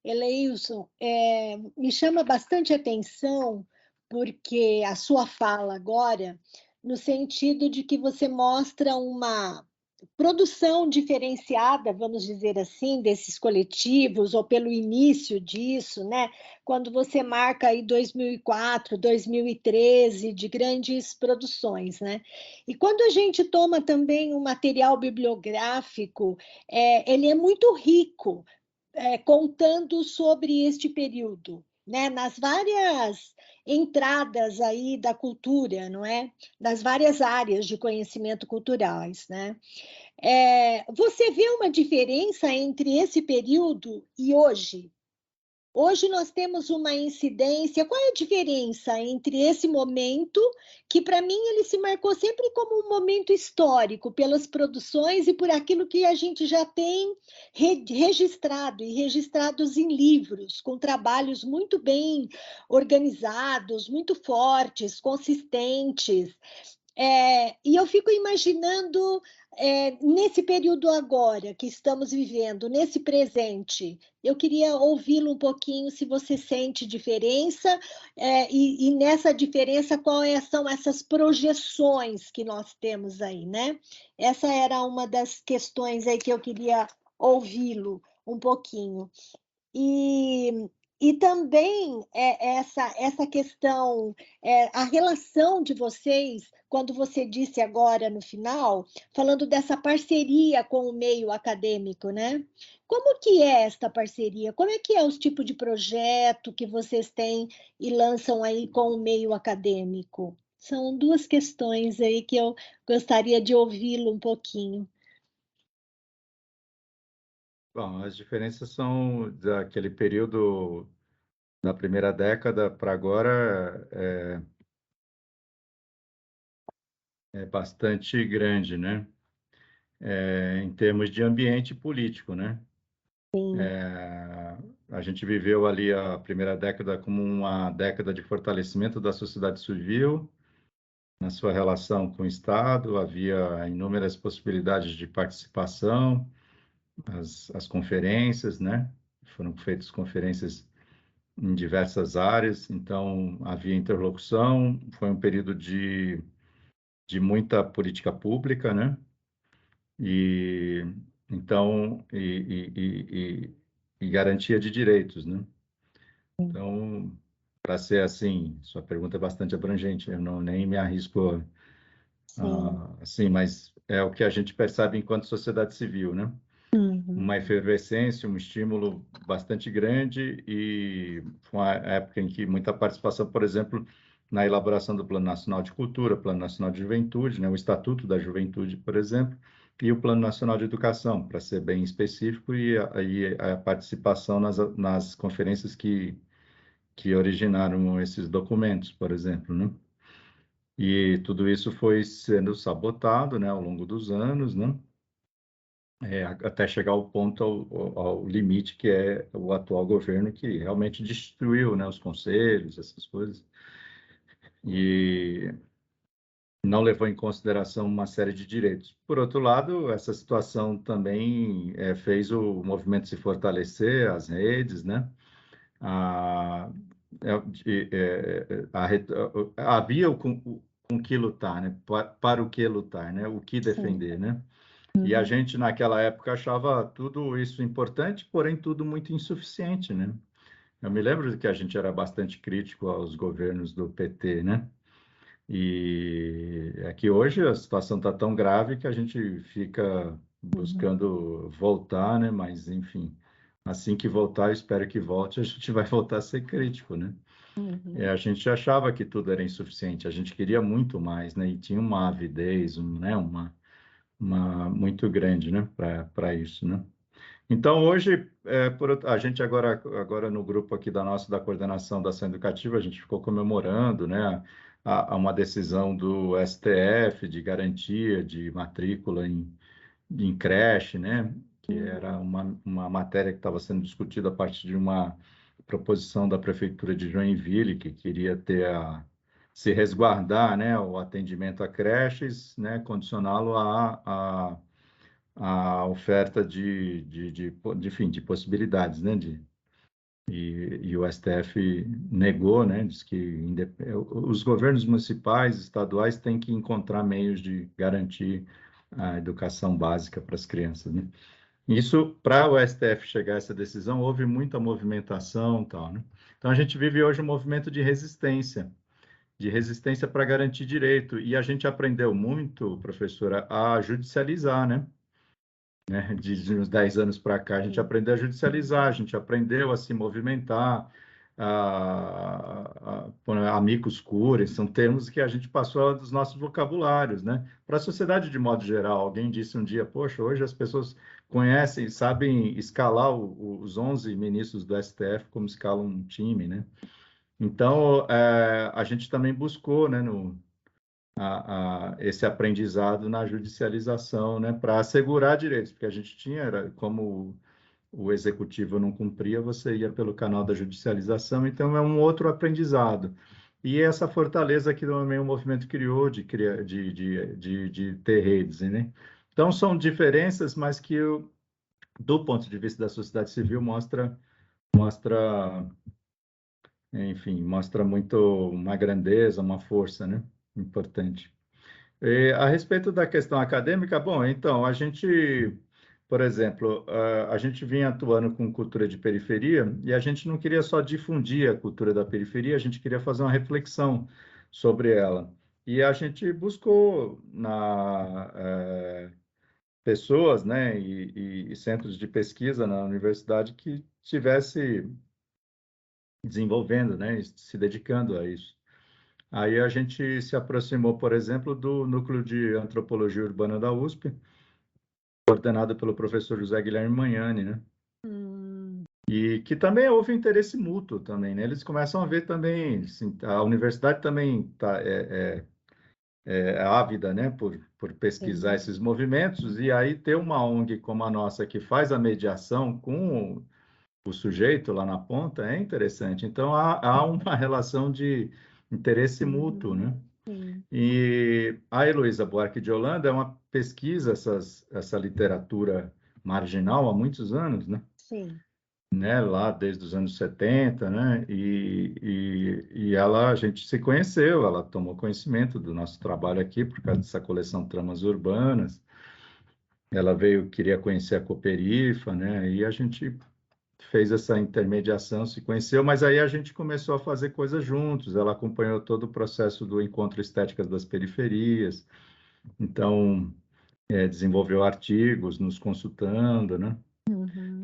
Eleilson, me chama bastante atenção, porque a sua fala agora, no sentido de que você mostra uma produção diferenciada, vamos dizer assim, desses coletivos, ou pelo início disso, né? Quando você marca aí 2004, 2013, de grandes produções, né? E quando a gente toma também um material bibliográfico, ele é muito rico, contando sobre este período, né? Nas várias entradas aí da cultura, não é? Das várias áreas de conhecimento culturais, né? Você vê uma diferença entre esse período e hoje? Hoje nós temos uma incidência. Qual é a diferença entre esse momento, que para mim ele se marcou sempre como um momento histórico, pelas produções e por aquilo que a gente já tem registrado, e registrados em livros, com trabalhos muito bem organizados, muito fortes, consistentes. E eu fico imaginando, nesse período agora que estamos vivendo, nesse presente, eu queria ouvi-lo um pouquinho, se você sente diferença, e nessa diferença, são essas projeções que nós temos aí, né? Essa era uma das questões aí que eu queria ouvi-lo um pouquinho. E, e também essa questão, a relação de vocês, quando você disse agora no final, falando dessa parceria com o meio acadêmico, né? Como que é esta parceria? Como é que é os tipos de projeto que vocês têm e lançam aí com o meio acadêmico? São duas questões aí que eu gostaria de ouvi-lo um pouquinho. Bom, as diferenças são daquele período da primeira década para agora é bastante grande, né? Em termos de ambiente político, né? Sim. A gente viveu ali a primeira década como uma década de fortalecimento da sociedade civil na sua relação com o Estado, havia inúmeras possibilidades de participação, as conferências, né? Foram feitas conferências em diversas áreas, então havia interlocução, foi um período de muita política pública, né? E então e garantia de direitos, né? Então, para ser assim, sua pergunta é bastante abrangente, eu não nem me arrisco Sim. assim, mas é o que a gente percebe enquanto sociedade civil, né? Uhum. Uma efervescência, um estímulo bastante grande e foi uma época em que muita participação, por exemplo, na elaboração do Plano Nacional de Cultura, Plano Nacional de Juventude, né, o Estatuto da Juventude, por exemplo, e o Plano Nacional de Educação, para ser bem específico, e a participação nas conferências que originaram esses documentos, por exemplo, né? E tudo isso foi sendo sabotado, né, ao longo dos anos, né? Até chegar ao ponto, ao limite que é o atual governo, que realmente destruiu, né, os conselhos, essas coisas, e não levou em consideração uma série de direitos. Por outro lado, essa situação também fez o movimento se fortalecer, as redes, né? A, havia com que lutar, né? Para o que lutar, né? O que Sim. defender, né? E a Uhum. gente, naquela época, achava tudo isso importante, porém tudo muito insuficiente, né? Eu me lembro de que a gente era bastante crítico aos governos do PT, né? E é que hoje a situação está tão grave que a gente fica Uhum. buscando voltar, né? Mas, enfim, assim que voltar, eu espero que volte, a gente vai voltar a ser crítico, né? Uhum. A gente achava que tudo era insuficiente, a gente queria muito mais, né? E tinha uma avidez, né? muito grande, né, para isso, né? Então, hoje, a gente agora no grupo aqui da coordenação da ação educativa, a gente ficou comemorando, né, uma decisão do STF de garantia de matrícula em creche, né, que era uma matéria que estava sendo discutida a partir de uma proposição da Prefeitura de Joinville, que queria se resguardar, né, o atendimento a creches, né, condicioná-lo a oferta enfim, de possibilidades, né? E o STF negou, né? Diz que os governos municipais, estaduais têm que encontrar meios de garantir a educação básica para as crianças, né? Isso, para o STF chegar a essa decisão, houve muita movimentação, tal, né? Então, a gente vive hoje um movimento de resistência para garantir direito. E a gente aprendeu muito, professora, a judicializar, né? De uns 10 anos para cá, a gente aprendeu a judicializar, a gente aprendeu a se movimentar, amicus curiae, são termos que a gente passou dos nossos vocabulários, né? Para a sociedade de modo geral, alguém disse um dia, poxa, hoje as pessoas conhecem, sabem escalar os 11 ministros do STF como escalam um time, né? Então, a gente também buscou, né, esse aprendizado na judicialização, né, para assegurar direitos, porque a gente tinha, como o executivo não cumpria, você ia pelo canal da judicialização, então é um outro aprendizado. E essa fortaleza que também o movimento criou de ter redes, né? Então são diferenças, mas que do ponto de vista da sociedade civil mostra, enfim, mostra muito uma grandeza, uma força, né? Importante. A respeito da questão acadêmica, bom, então, a gente, por exemplo, a gente vinha atuando com cultura de periferia e a gente não queria só difundir a cultura da periferia, a gente queria fazer uma reflexão sobre ela. E a gente buscou pessoas, né, e centros de pesquisa na universidade que estivesse desenvolvendo, né, se dedicando a isso. Aí a gente se aproximou, por exemplo, do Núcleo de Antropologia Urbana da USP, coordenado pelo professor José Guilherme Magnani, né? E que também houve interesse mútuo também, né? Eles começam a ver também, assim, a universidade também é ávida, né, por pesquisar esses movimentos, e aí ter uma ONG como a nossa que faz a mediação com o sujeito lá na ponta é interessante. Então, há uma relação de interesse mútuo, né? E a Heloísa Buarque de Holanda é uma pesquisa essa literatura marginal há muitos anos, né? Sim. Né? Lá desde os anos 70, né? E a gente se conheceu, ela tomou conhecimento do nosso trabalho aqui por causa dessa coleção Tramas Urbanas. Ela queria conhecer a Cooperifa, né? E a gente fez essa intermediação, se conheceu, mas aí a gente começou a fazer coisas juntos. Ela acompanhou todo o processo do Encontro Estéticas das Periferias, então desenvolveu artigos nos consultando, né?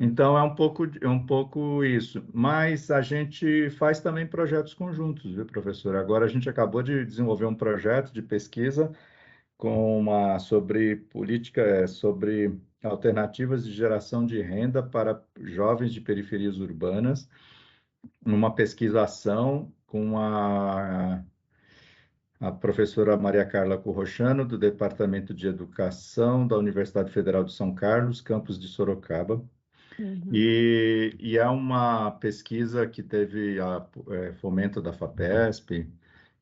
Então é um pouco isso. Mas a gente faz também projetos conjuntos, viu, professor? Agora a gente acabou de desenvolver um projeto de pesquisa sobre política, sobre alternativas de geração de renda para jovens de periferias urbanas, numa pesquisação com a professora Maria Carla Corrochano, do Departamento de Educação da Universidade Federal de São Carlos, campus de Sorocaba. E é uma pesquisa que teve fomento da FAPESP,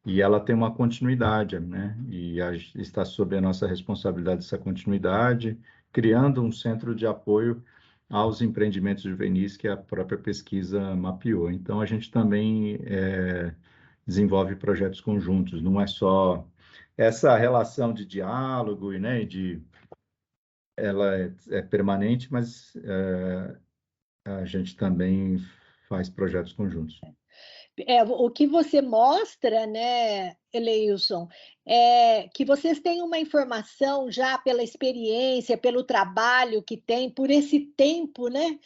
e ela tem uma continuidade, né? E está sob a nossa responsabilidade essa continuidade, criando um centro de apoio aos empreendimentos juvenis que a própria pesquisa mapeou. Então, a gente também desenvolve projetos conjuntos, não é só essa relação de diálogo, né? Ela é permanente, mas a gente também faz projetos conjuntos. O que você mostra, né, Eleilson, é que vocês têm uma informação já pela experiência, pelo trabalho que tem, por esse tempo, né,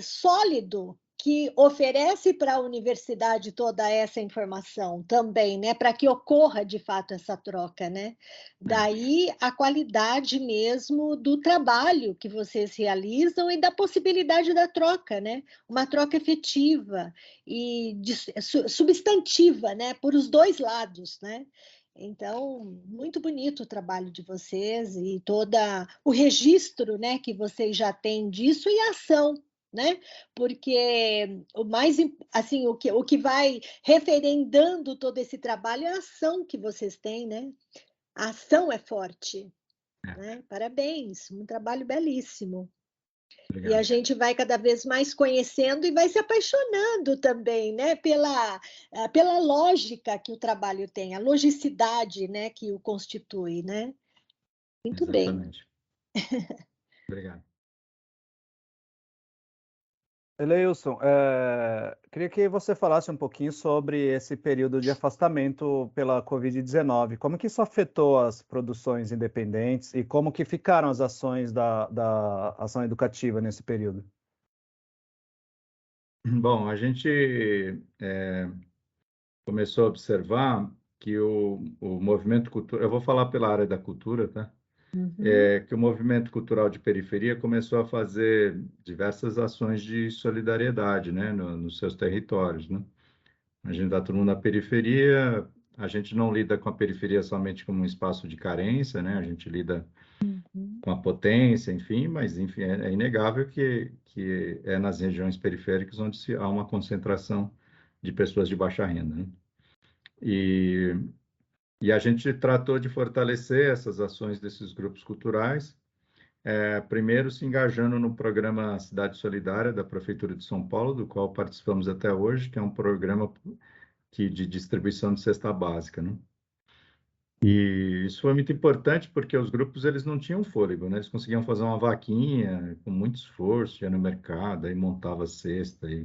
sólido que oferece para a universidade toda essa informação também, né, para que ocorra de fato essa troca, né. Daí a qualidade mesmo do trabalho que vocês realizam e da possibilidade da troca, né, uma troca efetiva e substantiva, né, por os 2 lados, né. Então, muito bonito o trabalho de vocês e toda o registro, né, que vocês já têm disso e a ação, né, porque o mais assim, o que vai referendando todo esse trabalho é a ação que vocês têm, né. A ação é forte, É, né. Parabéns, um trabalho belíssimo. E a obrigado. gente vai cada vez mais conhecendo e vai se apaixonando também, né, pela lógica que o trabalho tem, a logicidade, né, que o constitui, né. Muito bem. Exatamente. Obrigado. Eleilson, queria que você falasse um pouquinho sobre esse período de afastamento pela Covid-19. Como que isso afetou as produções independentes e como que ficaram as ações da ação educativa nesse período? Bom, a gente começou a observar que o movimento cultural, eu vou falar pela área da cultura, tá? Uhum, Que o movimento cultural de periferia começou a fazer diversas ações de solidariedade, né, nos seus territórios, né? A gente está todo mundo na periferia, a gente não lida com a periferia somente como um espaço de carência, né? A gente lida uhum. com a potência, enfim, mas enfim, é inegável que é nas regiões periféricas onde há uma concentração de pessoas de baixa renda, né? E, e a gente tratou de fortalecer essas ações desses grupos culturais, primeiro se engajando no programa Cidade Solidária da Prefeitura de São Paulo, do qual participamos até hoje, que é um programa de distribuição de cesta básica, né? E isso foi muito importante porque os grupos eles não tinham fôlego, né? Eles conseguiam fazer uma vaquinha com muito esforço, ia no mercado, aí montava a cesta, e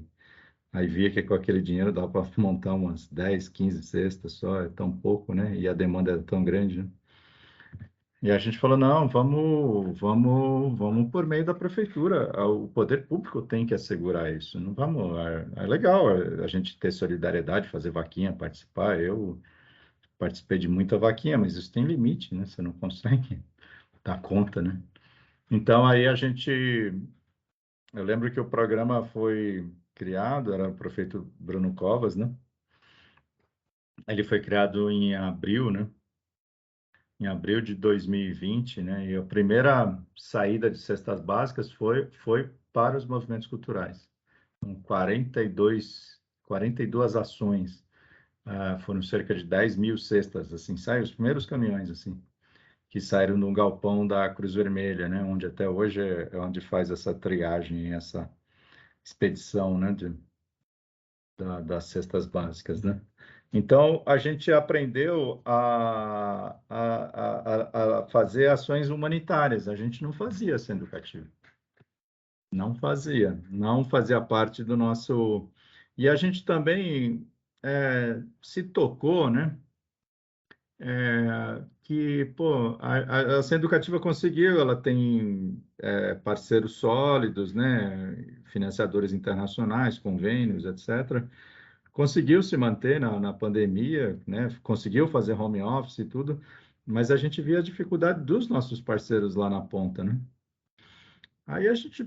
aí via que com aquele dinheiro dava para montar umas 10, 15 cestas só, é tão pouco, né? E a demanda é tão grande, né? E a gente falou, não, vamos por meio da prefeitura, o poder público tem que assegurar isso, não vamos, é legal a gente ter solidariedade, fazer vaquinha, participar, eu participei de muita vaquinha, mas isso tem limite, né? Você não consegue dar conta, né? Então, aí eu lembro que o programa foi criado, era o prefeito Bruno Covas, né? Ele foi criado em abril, né? Em abril de 2020, né? E a primeira saída de cestas básicas foi para os movimentos culturais. Com 42 ações. Foram cerca de 10 mil cestas, assim, saíram os primeiros caminhões, assim, que saíram no galpão da Cruz Vermelha, né? Onde até hoje é onde faz essa triagem, essa expedição, né? Das cestas básicas, né? Então, a gente aprendeu a fazer ações humanitárias. A gente não fazia sendo educativo. Não fazia parte do nosso... E a gente também se tocou, né? Que, pô, a ação educativa conseguiu, ela tem parceiros sólidos, né? Financiadores internacionais, convênios, etc., conseguiu se manter na pandemia, né? Conseguiu fazer home office e tudo, mas a gente via a dificuldade dos nossos parceiros lá na ponta, né? Aí a gente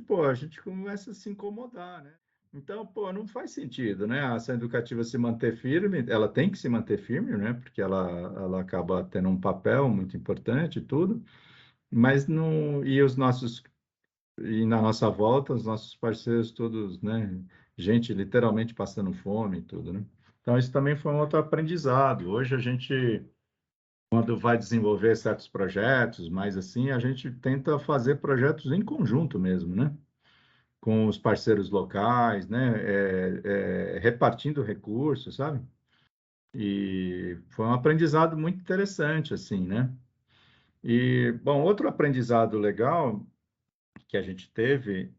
começa a se incomodar, né? Então, pô, não faz sentido, né? A ação educativa se manter firme, ela tem que se manter firme, né? Porque ela acaba tendo um papel muito importante e tudo, mas não, e na nossa volta, os nossos parceiros todos, né? Gente literalmente passando fome e tudo, né? Então, isso também foi um outro aprendizado. Hoje, a gente, quando vai desenvolver certos projetos, mais assim, a gente tenta fazer projetos em conjunto mesmo, né? Com os parceiros locais, né? Repartindo recursos, sabe? E foi um aprendizado muito interessante, assim, né? E, bom, outro aprendizado legal que a gente teve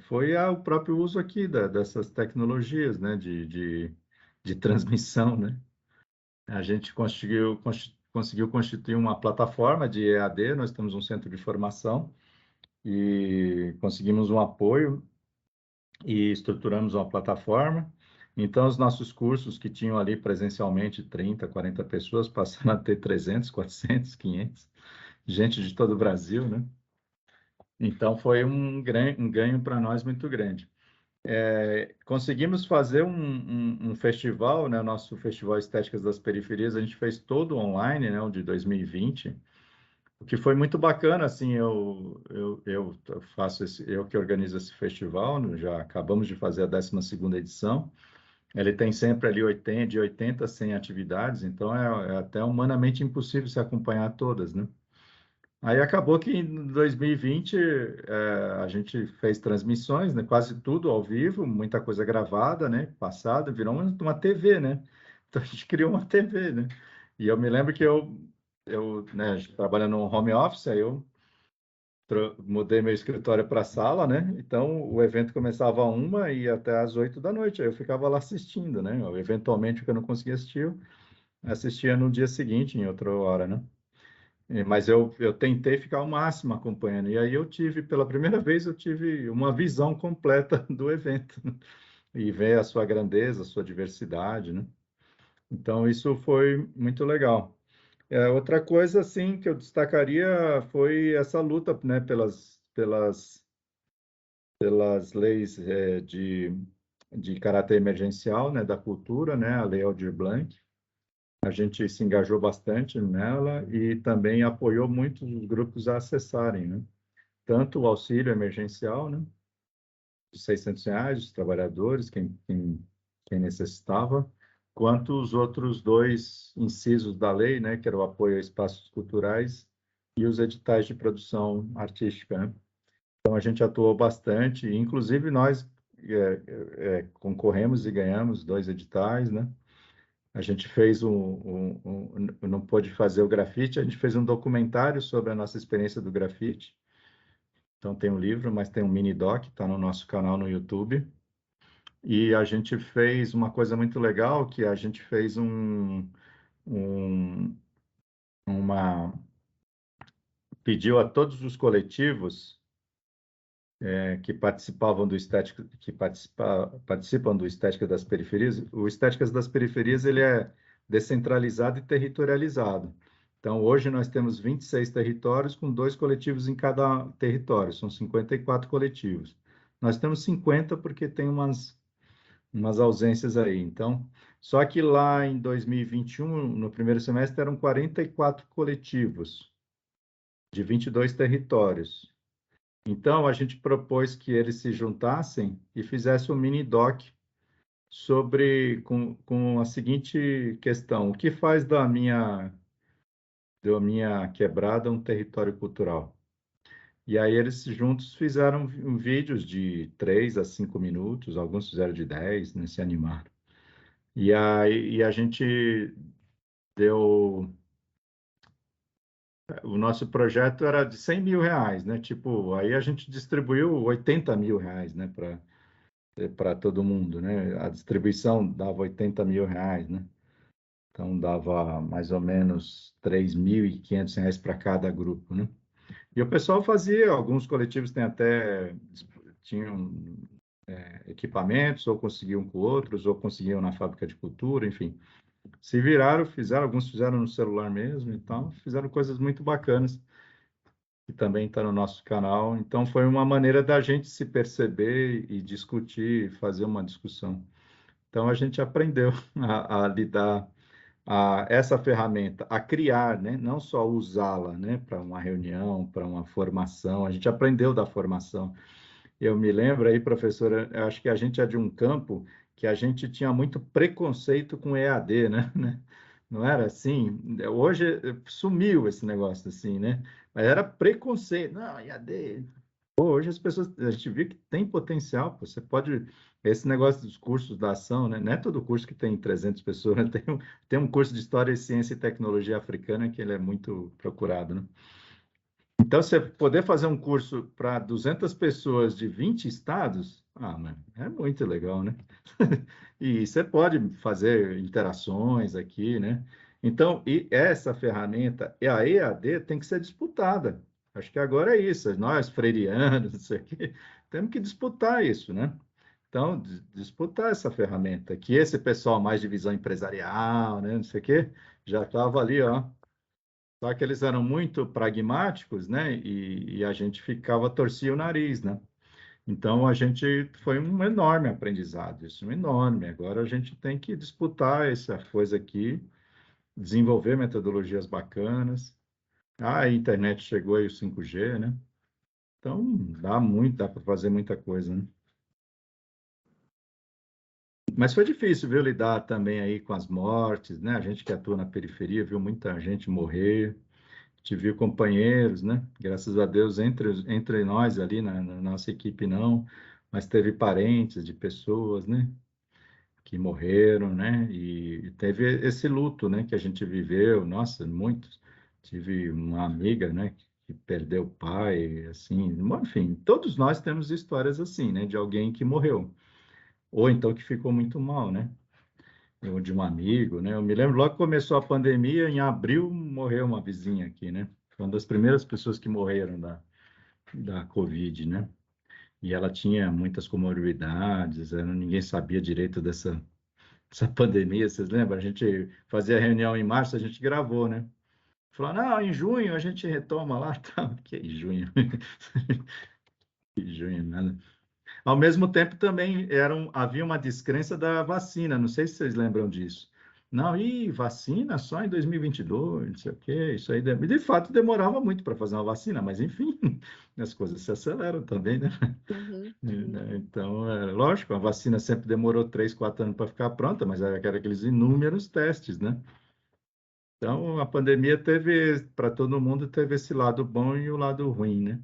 foi o próprio uso aqui dessas tecnologias, né, de transmissão, né? A gente conseguiu constituir uma plataforma de EAD, nós temos um centro de formação e conseguimos um apoio e estruturamos uma plataforma. Então, os nossos cursos que tinham ali presencialmente 30, 40 pessoas, passaram a ter 300, 400, 500, gente de todo o Brasil, né? Então, foi um ganho para nós muito grande. Conseguimos fazer um festival, né? O nosso Festival Estéticas das Periferias, a gente fez todo online, né? O de 2020, o que foi muito bacana, assim, eu faço eu que organizo esse festival, né, já acabamos de fazer a 12ª edição. Ele tem sempre ali de 80 a 100 atividades, então é até humanamente impossível se acompanhar todas, né? Aí acabou que em 2020 a gente fez transmissões, né? Quase tudo ao vivo, muita coisa gravada, né? Passada, virou uma TV, né? Então a gente criou uma TV, né? E eu me lembro que né, trabalhando no home office, aí eu mudei meu escritório para a sala, né? Então o evento começava às 1 e ia até às 8 da noite. Aí eu ficava lá assistindo, né? Eventualmente, o que eu não conseguia assistir, eu assistia no dia seguinte, em outra hora, né? Mas eu tentei ficar ao máximo acompanhando. E aí pela primeira vez, eu tive uma visão completa do evento, né? E ver a sua grandeza, a sua diversidade, né? Então, isso foi muito legal. Outra coisa, assim, que eu destacaria foi essa luta, né, pelas leis de caráter emergencial, né, da cultura, né, a Lei Aldir Blanc. A gente se engajou bastante nela e também apoiou muitos os grupos a acessarem, né? Tanto o auxílio emergencial, né, de R$ 600 dos trabalhadores, quem necessitava, quanto os outros dois incisos da lei, né, que era o apoio a espaços culturais e os editais de produção artística, né? Então, a gente atuou bastante, inclusive nós concorremos e ganhamos 2 editais, né? A gente fez não pôde fazer o grafite, a gente fez um documentário sobre a nossa experiência do grafite. Então, tem um livro, mas tem um mini doc, está no nosso canal no YouTube. E a gente fez uma coisa muito legal, que a gente fez um- uma... pediu a todos os coletivos que participavam do estética, participam do Estética das Periferias. O Estéticas das Periferias ele é descentralizado e territorializado. Então, hoje nós temos 26 territórios com 2 coletivos em cada território, são 54 coletivos. Nós temos 50 porque tem umas ausências aí. Então, só que lá em 2021, no primeiro semestre, eram 44 coletivos de 22 territórios. Então, a gente propôs que eles se juntassem e fizessem um mini doc com a seguinte questão: o que faz da minha quebrada um território cultural? E aí eles juntos fizeram vídeos de 3 a 5 minutos, alguns fizeram de 10, né, se animaram. E aí a gente deu... O nosso projeto era de R$ 100.000, né? Tipo, aí a gente distribuiu R$ 80.000, né, para todo mundo, né? A distribuição dava R$ 80.000, né? Então dava mais ou menos R$ 3.500 para cada grupo, né? E o pessoal fazia, alguns coletivos tinham equipamentos, ou conseguiam com outros, ou conseguiam na fábrica de cultura, enfim. Se viraram, alguns fizeram no celular mesmo e tal, fizeram coisas muito bacanas, que também está no nosso canal. Então, foi uma maneira da gente se perceber e discutir, fazer uma discussão. Então, a gente aprendeu a lidar essa ferramenta, a criar, né? Não só usá-la, né? Para uma reunião, para uma formação. A gente aprendeu da formação. Eu me lembro aí, professora, eu acho que a gente é de um campo que a gente tinha muito preconceito com EAD, né? Não era assim? Hoje sumiu esse negócio assim, né? Mas era preconceito. Não, EAD. Pô, hoje as pessoas, a gente vê que tem potencial. Pô, você pode... Esse negócio dos cursos da ação, né? Não é todo curso que tem 300 pessoas, né? Tem um curso de História, Ciência e Tecnologia Africana que ele é muito procurado, né? Então, você poder fazer um curso para 200 pessoas de 20 estados, mano, é muito legal, né? E você pode fazer interações aqui, né? Então, e essa ferramenta, e a EAD tem que ser disputada. Acho que agora é isso. Nós, freirianos, isso aqui, temos que disputar isso, né? Então, disputar essa ferramenta, que esse pessoal mais de visão empresarial, né, não sei o quê, já estava ali, ó. Só que eles eram muito pragmáticos, né, e a gente torcia o nariz, né. Então, foi um enorme aprendizado, isso, um enorme. Agora a gente tem que disputar essa coisa aqui, desenvolver metodologias bacanas. A internet chegou aí, o 5G, né? Então, dá para fazer muita coisa, né? Mas foi difícil, viu, lidar também aí com as mortes, né? A gente que atua na periferia viu muita gente morrer, te viu companheiros, né? Graças a Deus, entre nós ali, na nossa equipe não, mas teve parentes de pessoas, né? Que morreram, né? E teve esse luto, né? Que a gente viveu, nossa, muitos. Tive uma amiga, né? Que perdeu o pai, assim, enfim, todos nós temos histórias assim, né? De alguém que morreu, ou então que ficou muito mal, né? Ou de um amigo, né? Eu me lembro logo que começou a pandemia, em abril morreu uma vizinha aqui, né? Foi uma das primeiras pessoas que morreram da Covid, né? E ela tinha muitas comorbidades, ninguém sabia direito essa pandemia, vocês lembram? A gente fazia reunião em março, a gente gravou, né? Falou, não, em junho a gente retoma lá, tá? Que em junho? Que junho, nada. Ao mesmo tempo, também havia uma descrença da vacina, não sei se vocês lembram disso. Não, vacina só em 2022, não sei o quê, isso aí. De fato, demorava muito para fazer uma vacina, mas enfim, as coisas se aceleram também, né? Uhum. Então, lógico, a vacina sempre demorou 3, 4 anos para ficar pronta, mas era aqueles inúmeros testes, né? Então, a pandemia para todo mundo, teve esse lado bom e o lado ruim, né?